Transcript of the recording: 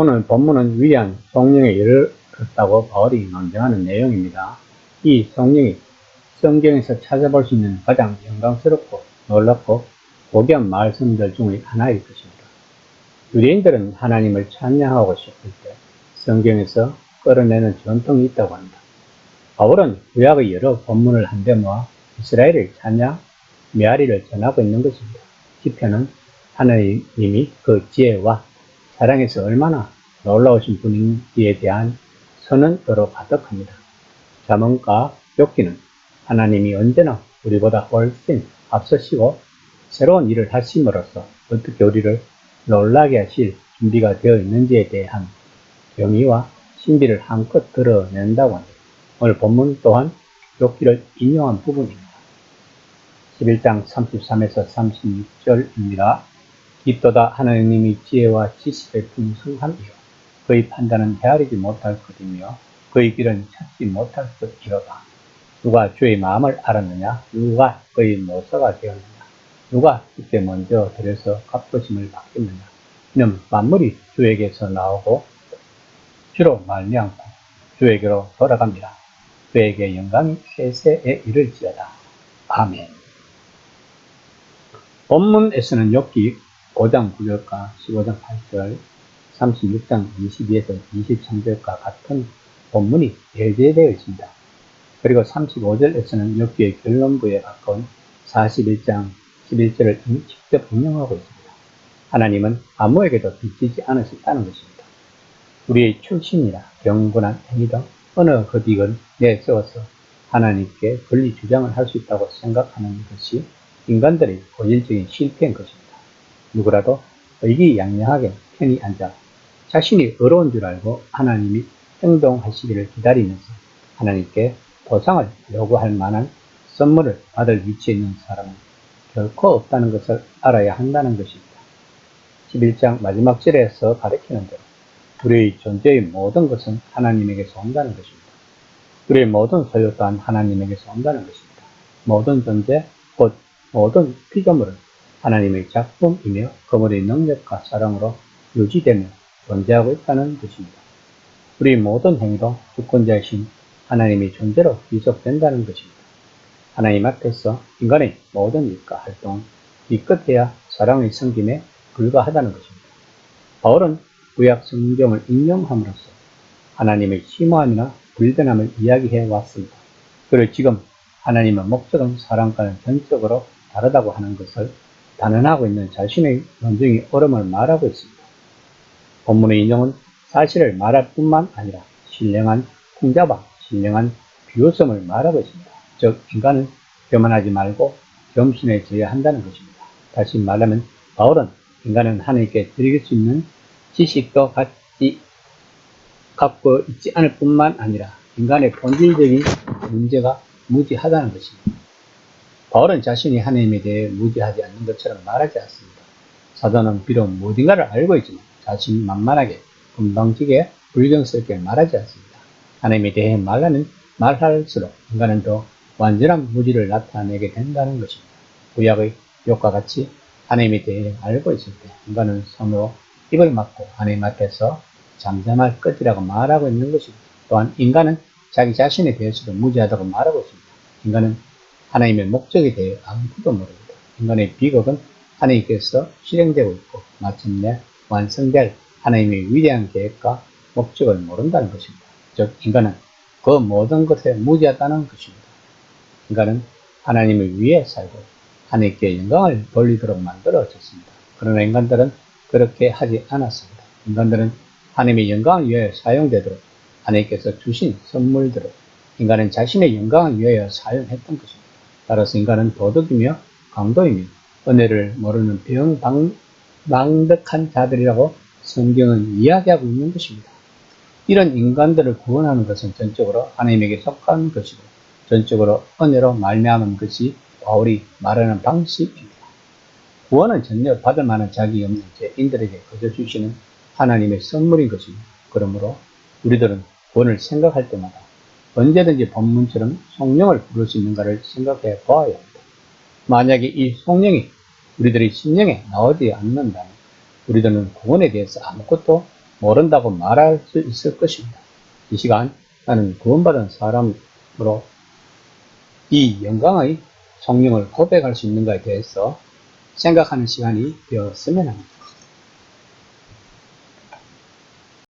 오늘 본문은 위대한 성령에 이르렀다고 바울이 논증하는 내용입니다. 이 성령이 성경에서 찾아볼 수 있는 가장 영광스럽고 놀랍고 고귀한 말씀들 중의 하나일 것입니다. 유대인들은 하나님을 찬양하고 싶을 때 성경에서 끌어내는 전통이 있다고 합니다. 바울은 구약의 여러 본문을 한데 모아 이스라엘의 찬양, 메아리를 전하고 있는 것입니다. 시편은 하나님이 그 지혜와 사랑에서 얼마나 놀라우신 분인지에 대한 선언으로 가득합니다. 잠언과 욥기는 하나님이 언제나 우리보다 훨씬 앞서시고 새로운 일을 하심으로써 어떻게 우리를 놀라게 하실 준비가 되어 있는지에 대한 경의와 신비를 한껏 드러낸다고 합니다. 오늘 본문 또한 욥기를 인용한 부분입니다. 11장 33에서 36절입니다. 깊도다 하나님이 지혜와 지식의 풍성함이요 그의 판단은 헤아리지 못할 것이며 그의 길은 찾지 못할 것이로다. 누가 주의 마음을 알았느냐? 누가 그의 모서가 되었느냐? 누가 그때 먼저 들여서 갚으심을 받겠느냐? 이는 만물이 주에게서 나오고 주로 말미암고 주에게로 돌아갑니다. 그에게 영광이 세세에 이를지어다. 아멘. 본문에서는 욥기 5장 9절과 15장 8절, 36장 22에서 23절과 같은 본문이 배제되어 있습니다. 그리고 35절에서는 욥기의 결론부에 가까운 41장 11절을 직접 인용하고 있습니다. 하나님은 아무에게도 빚지지 않으셨다는 것입니다. 우리의 출신이나 경건한 행위 등 어느 것이건 내세워서 하나님께 권리 주장을 할 수 있다고 생각하는 것이 인간들의 고질적인 실패인 것입니다. 누구라도 의기양양하게 편히 앉아 자신이 의로운 줄 알고 하나님이 행동하시기를 기다리면서 하나님께 보상을 요구할 만한 선물을 받을 위치에 있는 사람은 결코 없다는 것을 알아야 한다는 것입니다. 11장 마지막 절에서 가르치는 대로 우리의 존재의 모든 것은 하나님에게서 온다는 것입니다. 우리의 모든 소유 또한 하나님에게서 온다는 것입니다. 모든 존재, 곧 모든 피조물은 하나님의 작품이며 그분의 능력과 사랑으로 유지되며 존재하고 있다는 것입니다. 우리 모든 행위도 주권자이신 하나님의 존재로 지속된다는 것입니다. 하나님 앞에서 인간의 모든 일과 활동은 기껏해야 사랑의 섬김에 불과하다는 것입니다. 바울은 구약 성경을 인용함으로써 하나님의 심오함이나 불변함을 이야기해 왔습니다. 그리고 지금 하나님의 목적은 사람과는 전적으로 다르다고 하는 것을 단언하고 있는 자신의 논증이 옳음을 말하고 있습니다. 본문의 인용은 사실을 말할 뿐만 아니라 신령한 풍자와 신령한 비유성을 말하고 있습니다. 즉 인간은 교만하지 말고 겸손해져야 한다는 것입니다. 다시 말하면 바울은 인간은 하나님께 드릴 수 있는 지식도 갖고 있지 않을 뿐만 아니라 인간의 본질적인 문제가 무지하다는 것입니다. 바울은 자신이 하나님에 대해 무지하지 않는 것처럼 말하지 않습니다. 사도는 비록 무엇인가를 알고 있지만 자신이 만만하게 금방지게 불경스럽게 말하지 않습니다. 하나님에 대해 말할수록 인간은 더 완전한 무지를 나타내게 된다는 것입니다. 구약의 욥과 같이 하나님에 대해 알고 있을 때 인간은 손으로 입을 막고 하나님 앞에서 잠잠할 것이라고 말하고 있는 것입니다. 또한 인간은 자기 자신에 대해서도 무지하다고 말하고 있습니다. 인간은 하나님의 목적에 대해 아무것도 모릅니다. 인간의 비극은 하나님께서 실행되고 있고 마침내 완성될 하나님의 위대한 계획과 목적을 모른다는 것입니다. 즉 인간은 그 모든 것에 무지하다는 것입니다. 인간은 하나님을 위해 살고 하나님께 영광을 돌리도록 만들어졌습니다. 그러나 인간들은 그렇게 하지 않았습니다. 인간들은 하나님의 영광을 위해 사용되도록 하나님께서 주신 선물들을 인간은 자신의 영광을 위하여 사용했던 것입니다. 따라서 인간은 도덕이며 강도이며 은혜를 모르는 병망덕한 자들이라고 성경은 이야기하고 있는 것입니다. 이런 인간들을 구원하는 것은 전적으로 하나님에게 속한 것이고 전적으로 은혜로 말미암은 것이 바울이 말하는 방식입니다. 구원은 전혀 받을 만한 자격이 없는 죄인들에게 거저 주시는 하나님의 선물인 것입니다. 그러므로 우리들은 구원을 생각할 때마다 언제든지 본문처럼 성령을 부를 수 있는가를 생각해 보아야 합니다. 만약에 이 성령이 우리들의 심령에 나오지 않는다면 우리들은 구원에 대해서 아무것도 모른다고 말할 수 있을 것입니다. 이 시간 나는 구원받은 사람으로 이 영광의 성령을 고백할 수 있는가에 대해서 생각하는 시간이 되었으면 합니다.